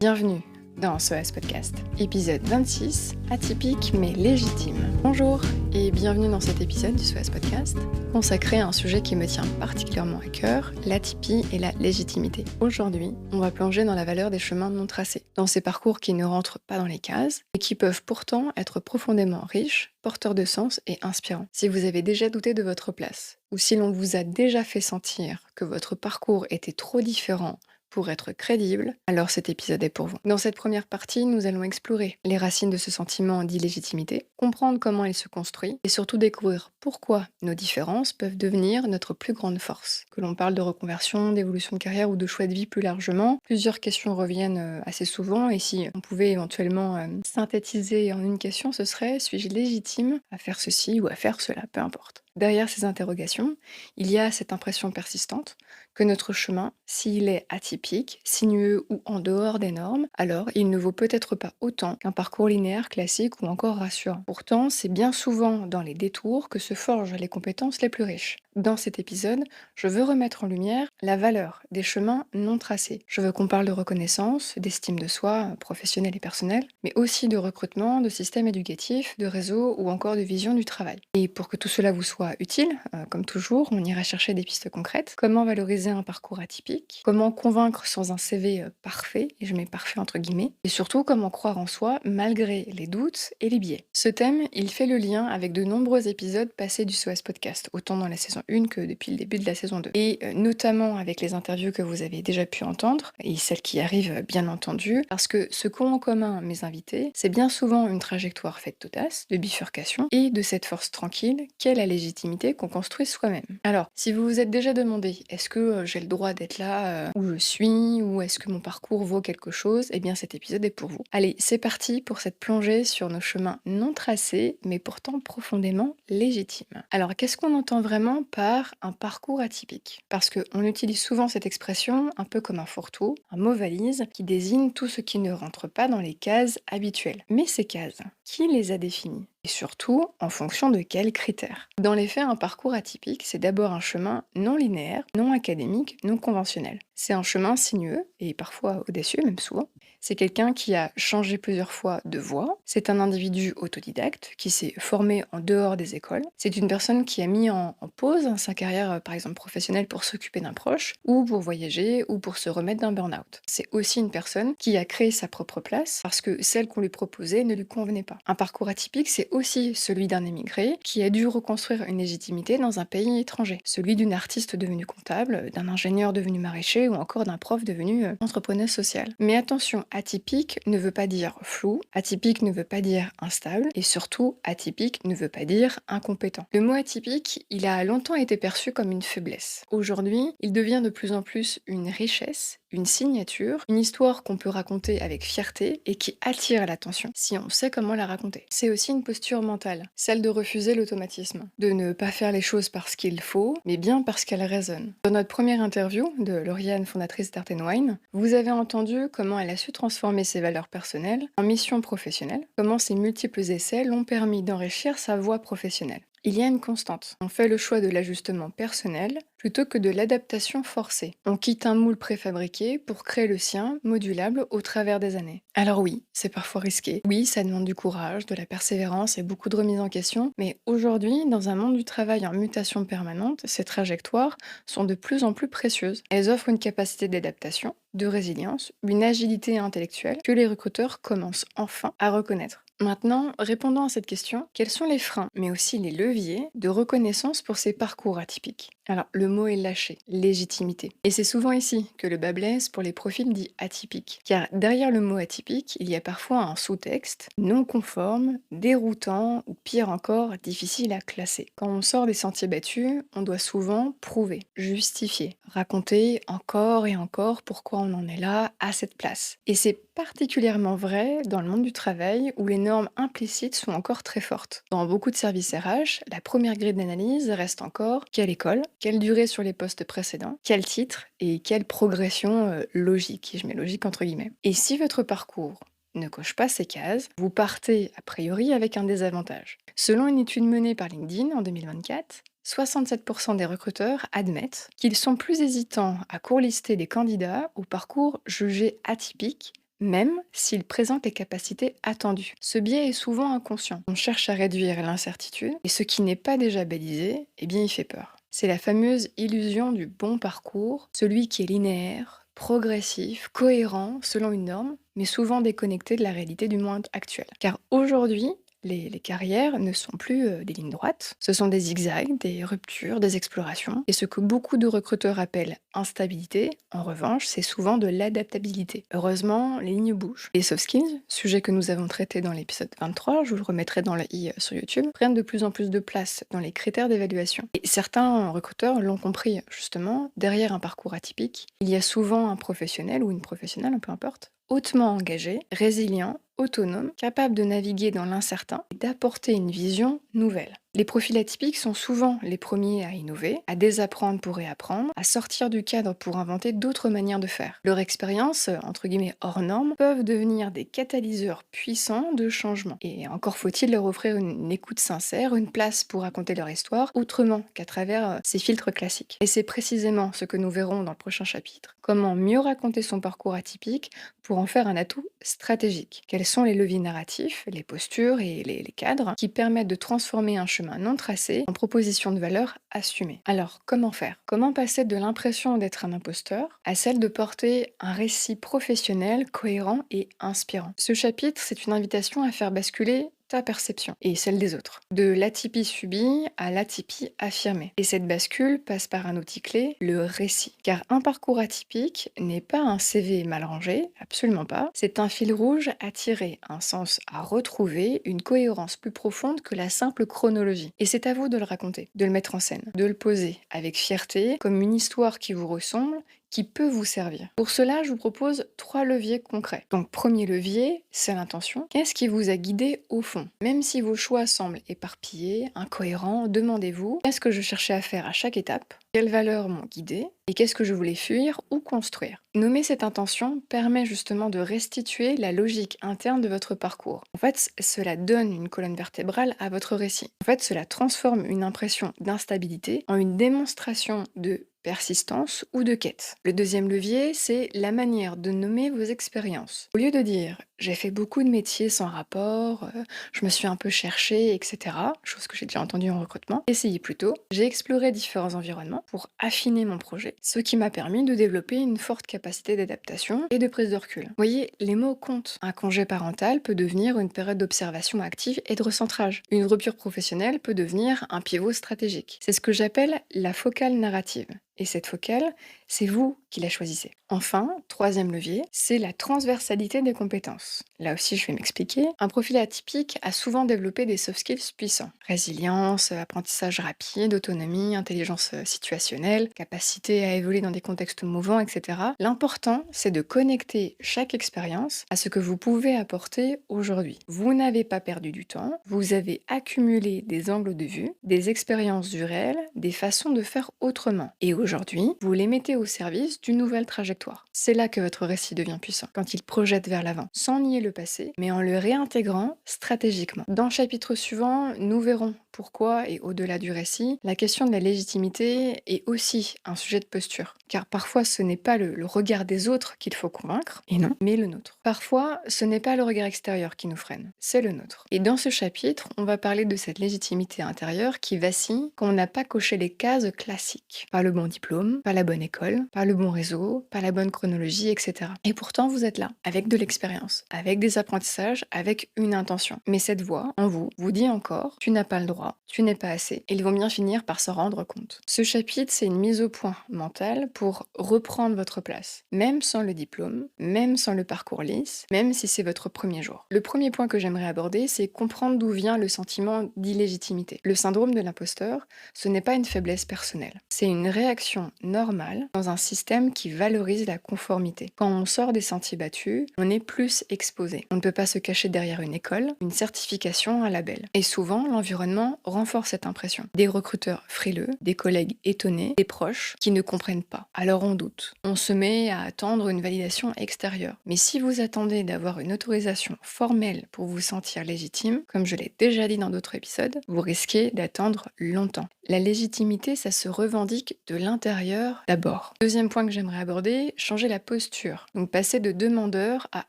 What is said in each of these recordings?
Bienvenue dans SOS Podcast, épisode 26, atypique mais légitime. Bonjour et bienvenue dans cet épisode du SOS Podcast, consacré à un sujet qui me tient particulièrement à cœur, l'atypie et la légitimité. Aujourd'hui, on va plonger dans la valeur des chemins non tracés, dans ces parcours qui ne rentrent pas dans les cases et qui peuvent pourtant être profondément riches, porteurs de sens et inspirants. Si vous avez déjà douté de votre place, ou si l'on vous a déjà fait sentir que votre parcours était trop différent pour être crédible, alors cet épisode est pour vous. Dans cette première partie, nous allons explorer les racines de ce sentiment d'illégitimité, comprendre comment il se construit et surtout découvrir pourquoi nos différences peuvent devenir notre plus grande force. Que l'on parle de reconversion, d'évolution de carrière ou de choix de vie plus largement, plusieurs questions reviennent assez souvent et si on pouvait éventuellement synthétiser en une question, ce serait: suis-je légitime à faire ceci ou à faire cela, peu importe. Derrière ces interrogations, il y a cette impression persistante que notre chemin, s'il est atypique, sinueux ou en dehors des normes, alors il ne vaut peut-être pas autant qu'un parcours linéaire classique ou encore rassurant. Pourtant, c'est bien souvent dans les détours que se forgent les compétences les plus riches. Dans cet épisode, je veux remettre en lumière la valeur des chemins non tracés. Je veux qu'on parle de reconnaissance, d'estime de soi, professionnelle et personnelle, mais aussi de recrutement, de système éducatif, de réseau ou encore de vision du travail. Et pour que tout cela vous soit utile, comme toujours, on ira chercher des pistes concrètes. Comment valoriser un parcours atypique? Comment convaincre sans un CV parfait, et je mets parfait entre guillemets, et surtout comment croire en soi malgré les doutes et les biais. Ce thème, il fait le lien avec de nombreux épisodes passés du SOS Podcast, autant dans la saison 1 que depuis le début de la saison 2. Et notamment avec les interviews que vous avez déjà pu entendre, et celles qui arrivent bien entendu, parce que ce qu'ont en commun mes invités, c'est bien souvent une trajectoire faite d'audace, de bifurcation, et de cette force tranquille qu'est la légitimité qu'on construit soi-même. Alors, si vous vous êtes déjà demandé, est-ce que j'ai le droit d'être là où je suis, ou est-ce que mon parcours vaut quelque chose, eh bien cet épisode est pour vous. Allez, c'est parti pour cette plongée sur nos chemins non tracés, mais pourtant profondément légitimes. Alors, qu'est-ce qu'on entend vraiment par un parcours atypique? Parce qu'on utilise souvent cette expression un peu comme un fourre-tout, un mot valise, qui désigne tout ce qui ne rentre pas dans les cases habituelles. Mais ces cases, qui les a définies? Et surtout, en fonction de quels critères? Dans les faits, un parcours atypique, c'est d'abord un chemin non linéaire, non académique, non conventionnel. C'est un chemin sinueux, et parfois audacieux, même souvent. C'est quelqu'un qui a changé plusieurs fois de voie. C'est un individu autodidacte qui s'est formé en dehors des écoles. C'est une personne qui a mis en pause sa carrière, par exemple professionnelle, pour s'occuper d'un proche, ou pour voyager, ou pour se remettre d'un burn-out. C'est aussi une personne qui a créé sa propre place parce que celle qu'on lui proposait ne lui convenait pas. Un parcours atypique, c'est aussi celui d'un émigré qui a dû reconstruire une légitimité dans un pays étranger. Celui d'une artiste devenue comptable, d'un ingénieur devenu maraîcher ou encore d'un prof devenu entrepreneur social. Mais attention, atypique ne veut pas dire flou, atypique ne veut pas dire instable, et surtout, atypique ne veut pas dire incompétent. Le mot atypique, il a longtemps été perçu comme une faiblesse. Aujourd'hui, il devient de plus en plus une richesse, une signature, une histoire qu'on peut raconter avec fierté et qui attire l'attention si on sait comment la raconter. C'est aussi une posture mentale, celle de refuser l'automatisme, de ne pas faire les choses parce qu'il faut, mais bien parce qu'elles résonnent. Dans notre première interview de Lauriane, fondatrice d'Art Wine, vous avez entendu comment elle a su transformer ses valeurs personnelles en mission professionnelle, comment ses multiples essais l'ont permis d'enrichir sa voie professionnelle. Il y a une constante. On fait le choix de l'ajustement personnel plutôt que de l'adaptation forcée. On quitte un moule préfabriqué pour créer le sien, modulable au travers des années. Alors oui, c'est parfois risqué. Oui, ça demande du courage, de la persévérance et beaucoup de remise en question. Mais aujourd'hui, dans un monde du travail en mutation permanente, ces trajectoires sont de plus en plus précieuses. Elles offrent une capacité d'adaptation, de résilience, une agilité intellectuelle que les recruteurs commencent enfin à reconnaître. Maintenant, répondant à cette question, quels sont les freins, mais aussi les leviers de reconnaissance pour ces parcours atypiques? Alors, le mot est lâché, légitimité. Et c'est souvent ici que le bas blesse pour les profils dits atypiques. Car derrière le mot atypique, il y a parfois un sous-texte non conforme, déroutant ou pire encore, difficile à classer. Quand on sort des sentiers battus, on doit souvent prouver, justifier, raconter encore et encore pourquoi on en est là, à cette place. Et c'est particulièrement vrai dans le monde du travail où les normes implicites sont encore très fortes. Dans beaucoup de services RH, la première grille d'analyse reste encore quelle école, quelle durée sur les postes précédents, quel titre et quelle progression logique, et je mets logique entre guillemets. Et si votre parcours ne coche pas ces cases, vous partez a priori avec un désavantage. Selon une étude menée par LinkedIn en 2024, 67% des recruteurs admettent qu'ils sont plus hésitants à courtlister des candidats au parcours jugé atypique, même s'il présente les capacités attendues. Ce biais est souvent inconscient. On cherche à réduire l'incertitude, et ce qui n'est pas déjà balisé, eh bien il fait peur. C'est la fameuse illusion du bon parcours, celui qui est linéaire, progressif, cohérent, selon une norme, mais souvent déconnecté de la réalité du monde actuel. Car aujourd'hui, les carrières ne sont plus des lignes droites, ce sont des zigzags, des ruptures, des explorations. Et ce que beaucoup de recruteurs appellent instabilité, en revanche, c'est souvent de l'adaptabilité. Heureusement, les lignes bougent. Les soft skills, sujet que nous avons traité dans l'épisode 23, je vous le remettrai dans le i sur YouTube, prennent de plus en plus de place dans les critères d'évaluation. Et certains recruteurs l'ont compris, justement, derrière un parcours atypique, il y a souvent un professionnel ou une professionnelle, peu importe, hautement engagé, résilient, autonome, capable de naviguer dans l'incertain et d'apporter une vision nouvelle. Les profils atypiques sont souvent les premiers à innover, à désapprendre pour réapprendre, à sortir du cadre pour inventer d'autres manières de faire. Leur expérience, entre guillemets hors normes, peuvent devenir des catalyseurs puissants de changement. Et encore faut-il leur offrir une écoute sincère, une place pour raconter leur histoire, autrement qu'à travers ces filtres classiques. Et c'est précisément ce que nous verrons dans le prochain chapitre. Comment mieux raconter son parcours atypique pour en faire un atout stratégique. Quels sont les leviers narratifs, les postures et les cadres qui permettent de transformer un chemin non tracé en proposition de valeur assumée. Alors, comment faire? Comment passer de l'impression d'être un imposteur à celle de porter un récit professionnel, cohérent et inspirant? Ce chapitre, c'est une invitation à faire basculer ta perception et celle des autres. De l'atypie subie à l'atypie affirmée. Et cette bascule passe par un outil clé, le récit. Car un parcours atypique n'est pas un CV mal rangé, absolument pas. C'est un fil rouge à tirer, un sens à retrouver, une cohérence plus profonde que la simple chronologie. Et c'est à vous de le raconter, de le mettre en scène, de le poser avec fierté, comme une histoire qui vous ressemble, qui peut vous servir. Pour cela, je vous propose 3 leviers concrets. Donc, premier levier, c'est l'intention. Qu'est-ce qui vous a guidé au fond? Même si vos choix semblent éparpillés, incohérents, demandez-vous, qu'est-ce que je cherchais à faire à chaque étape? Quelles valeurs m'ont guidé? Et qu'est-ce que je voulais fuir ou construire? Nommer cette intention permet justement de restituer la logique interne de votre parcours. En fait, cela donne une colonne vertébrale à votre récit. En fait, cela transforme une impression d'instabilité en une démonstration de persistance ou de quête. Le deuxième levier, c'est la manière de nommer vos expériences. Au lieu de dire j'ai fait beaucoup de métiers sans rapport, je me suis un peu cherché, etc., chose que j'ai déjà entendue en recrutement, essayez plutôt j'ai exploré différents environnements pour affiner mon projet, ce qui m'a permis de développer une forte capacité d'adaptation et de prise de recul. Vous voyez, les mots comptent. Un congé parental peut devenir une période d'observation active et de recentrage. Une rupture professionnelle peut devenir un pivot stratégique. C'est ce que j'appelle la focale narrative. Et cette focale, c'est vous qui la choisissez. Enfin, troisième levier, c'est la transversalité des compétences. Là aussi, je vais m'expliquer. Un profil atypique a souvent développé des soft skills puissants. Résilience, apprentissage rapide, autonomie, intelligence situationnelle, capacité à évoluer dans des contextes mouvants, etc. L'important, c'est de connecter chaque expérience à ce que vous pouvez apporter aujourd'hui. Vous n'avez pas perdu du temps, vous avez accumulé des angles de vue, des expériences du réel, des façons de faire autrement. Et aujourd'hui, vous les mettez au service d'une nouvelle trajectoire. C'est là que votre récit devient puissant, quand il projette vers l'avant, sans nier le passé, mais en le réintégrant stratégiquement. Dans le chapitre suivant, nous verrons pourquoi, et au-delà du récit, la question de la légitimité est aussi un sujet de posture. Car parfois, ce n'est pas le regard des autres qu'il faut convaincre, et non, mais le nôtre. Parfois, ce n'est pas le regard extérieur qui nous freine, c'est le nôtre. Et dans ce chapitre, on va parler de cette légitimité intérieure qui vacille quand on n'a pas coché les cases classiques. Pas le bon diplôme, pas la bonne école, pas le bon réseau, pas la bonne chronologie, etc. Et pourtant, vous êtes là, avec de l'expérience, avec des apprentissages, avec une intention. Mais cette voix, en vous, vous dit encore, tu n'as pas le droit, tu n'es pas assez. Et ils vont bien finir par s'en rendre compte. Ce chapitre, c'est une mise au point mentale pour reprendre votre place, même sans le diplôme, même sans le parcours lisse, même si c'est votre premier jour. Le premier point que j'aimerais aborder, c'est comprendre d'où vient le sentiment d'illégitimité. Le syndrome de l'imposteur, ce n'est pas une faiblesse personnelle. C'est une réaction normale dans un système qui valorise la conformité. Quand on sort des sentiers battus, on est plus exposé. On ne peut pas se cacher derrière une école, une certification, un label. Et souvent, l'environnement renforce cette impression. Des recruteurs frileux, des collègues étonnés, des proches qui ne comprennent pas. Alors on doute. On se met à attendre une validation extérieure. Mais si vous attendez d'avoir une autorisation formelle pour vous sentir légitime, comme je l'ai déjà dit dans d'autres épisodes, vous risquez d'attendre longtemps. La légitimité, ça se revendique de l'intérieur d'abord. Deuxième point que j'aimerais aborder, changer la posture. Donc passer de demandeur à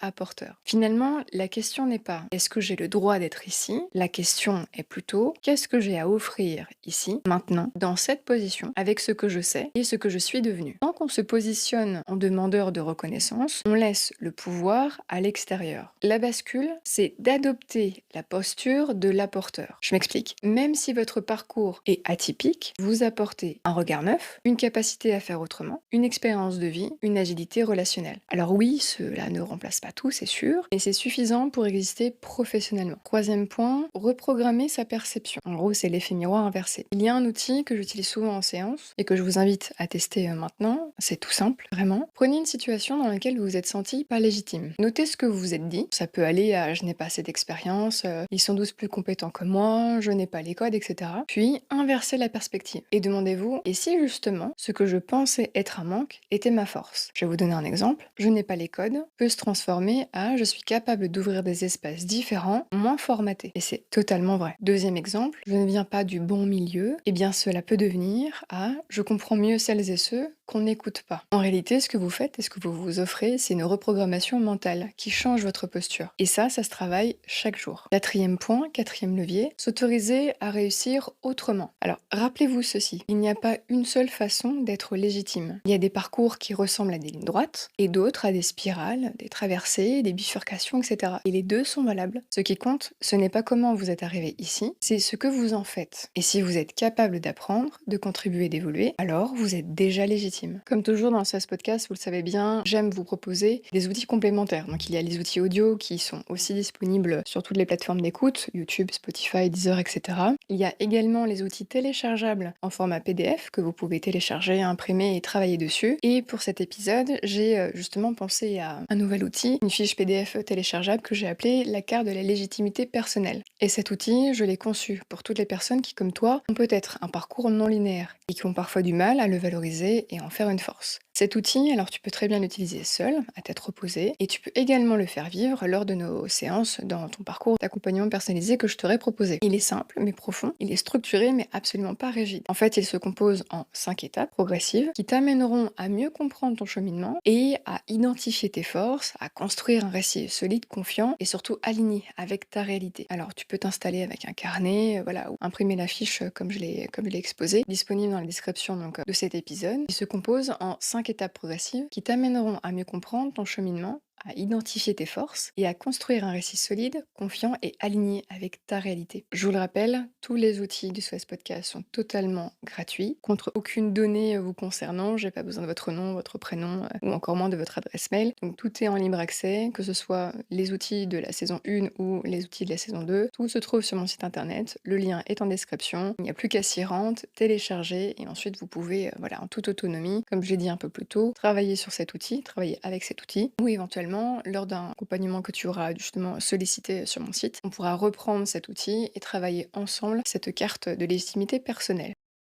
apporteur. Finalement, la question n'est pas est-ce que j'ai le droit d'être ici? La question est plutôt qu'est-ce que j'ai à offrir ici, maintenant, dans cette position, avec ce que je sais et ce que je suis devenu. Tant qu'on se positionne en demandeur de reconnaissance, on laisse le pouvoir à l'extérieur. La bascule, c'est d'adopter la posture de l'apporteur. Je m'explique. Même si votre parcours est atypique, vous apportez un regard neuf, une capacité à faire autrement, une expérience de vie, une agilité relationnelle. Alors oui, cela ne remplace pas tout, c'est sûr, mais c'est suffisant pour exister professionnellement. Troisième point, reprogrammer sa perception. En gros, c'est l'effet miroir inversé. Il y a un outil que j'utilise souvent en séance et que je vous invite à tester maintenant. C'est tout simple, vraiment. Prenez une situation dans laquelle vous vous êtes senti pas légitime. Notez ce que vous vous êtes dit. Ça peut aller à je n'ai pas assez d'expérience, ils sont tous plus compétents que moi, je n'ai pas les codes, etc. Puis inversez la perspective et demandez-vous et si justement ce que je pensais être un manque était ma force. Je vais vous donner un exemple. Je n'ai pas les codes peut se transformer à je suis capable d'ouvrir des espaces différents, moins formatés. Et c'est totalement vrai. Deuxième exemple, je ne viens pas du bon milieu. Eh bien cela peut devenir à je comprends mieux celles et ceux qu'on n'écoute pas. En réalité, ce que vous faites et ce que vous vous offrez, c'est une reprogrammation mentale qui change votre posture. Et ça se travaille chaque jour. Quatrième point, quatrième levier, s'autoriser à réussir autrement. Alors, rappelez-vous ceci, il n'y a pas une seule façon d'être légitime. Il y a des parcours qui ressemblent à des lignes droites et d'autres à des spirales, des traversées, des bifurcations, etc. Et les deux sont valables. Ce qui compte, ce n'est pas comment vous êtes arrivé ici, c'est ce que vous en faites. Et si vous êtes capable d'apprendre, de contribuer, d'évoluer, alors vous êtes déjà légitime. Comme toujours dans ce podcast, vous le savez bien, j'aime vous proposer des outils complémentaires. Donc il y a les outils audio qui sont aussi disponibles sur toutes les plateformes d'écoute, YouTube, Spotify, Deezer, etc. Il y a également les outils téléchargeables en format PDF que vous pouvez télécharger, imprimer et travailler dessus. Et pour cet épisode, j'ai justement pensé à un nouvel outil, une fiche PDF téléchargeable que j'ai appelée la carte de la légitimité personnelle. Et cet outil, je l'ai conçu pour toutes les personnes qui, comme toi, ont peut-être un parcours non linéaire et qui ont parfois du mal à le valoriser et en faire une force. Cet outil, alors tu peux très bien l'utiliser seul, à tête reposée, et tu peux également le faire vivre lors de nos séances dans ton parcours d'accompagnement personnalisé que je t'aurais proposé. Il est simple mais profond, il est structuré mais absolument pas rigide. En fait, il se compose en 5 étapes progressives qui t'amèneront à mieux comprendre ton cheminement et à identifier tes forces, à construire un récit solide, confiant et surtout aligné avec ta réalité. Alors tu peux t'installer avec un carnet, voilà, ou imprimer la fiche comme je l'ai exposé, disponible dans la description donc, de cet épisode. Il se compose en 5 étapes progressives qui t'amèneront à mieux comprendre ton cheminement, à identifier tes forces et à construire un récit solide, confiant et aligné avec ta réalité. Je vous le rappelle, tous les outils du SOS Podcast sont totalement gratuits, contre aucune donnée vous concernant. J'ai pas besoin de votre nom, votre prénom ou encore moins de votre adresse mail. Donc tout est en libre accès, que ce soit les outils de la saison 1 ou les outils de la saison 2. Tout se trouve sur mon site internet. Le lien est en description. Il n'y a plus qu'à s'y rendre, télécharger et ensuite vous pouvez, voilà, en toute autonomie, comme je l'ai dit un peu plus tôt, travailler sur cet outil, travailler avec cet outil ou éventuellement lors d'un accompagnement que tu auras justement sollicité sur mon site, on pourra reprendre cet outil et travailler ensemble cette carte de légitimité personnelle.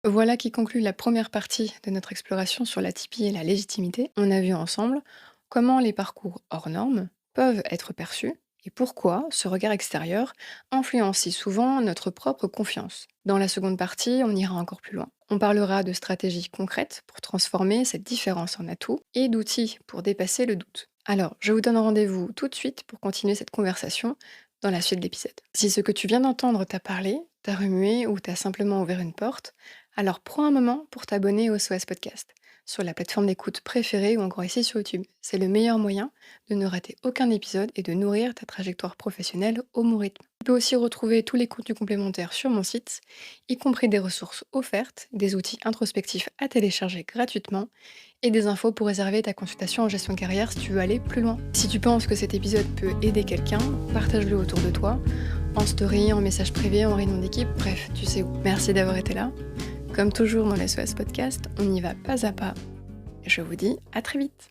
Voilà qui conclut la première partie de notre exploration sur l'atypie et la légitimité. On a vu ensemble comment les parcours hors normes peuvent être perçus et pourquoi ce regard extérieur influence si souvent notre propre confiance. Dans la seconde partie, on ira encore plus loin. On parlera de stratégies concrètes pour transformer cette différence en atout et d'outils pour dépasser le doute. Alors, je vous donne rendez-vous tout de suite pour continuer cette conversation dans la suite de l'épisode. Si ce que tu viens d'entendre t'a parlé, t'a remué ou t'a simplement ouvert une porte, alors prends un moment pour t'abonner au SOS Podcast sur la plateforme d'écoute préférée ou encore ici sur YouTube. C'est le meilleur moyen de ne rater aucun épisode et de nourrir ta trajectoire professionnelle au mon rythme. Tu peux aussi retrouver tous les contenus complémentaires sur mon site, y compris des ressources offertes, des outils introspectifs à télécharger gratuitement et des infos pour réserver ta consultation en gestion de carrière si tu veux aller plus loin. Si tu penses que cet épisode peut aider quelqu'un, partage-le autour de toi, en story, en message privé, en réunion d'équipe, bref, tu sais où. Merci d'avoir été là. Comme toujours dans les SOS Podcast, on y va pas à pas. Je vous dis à très vite.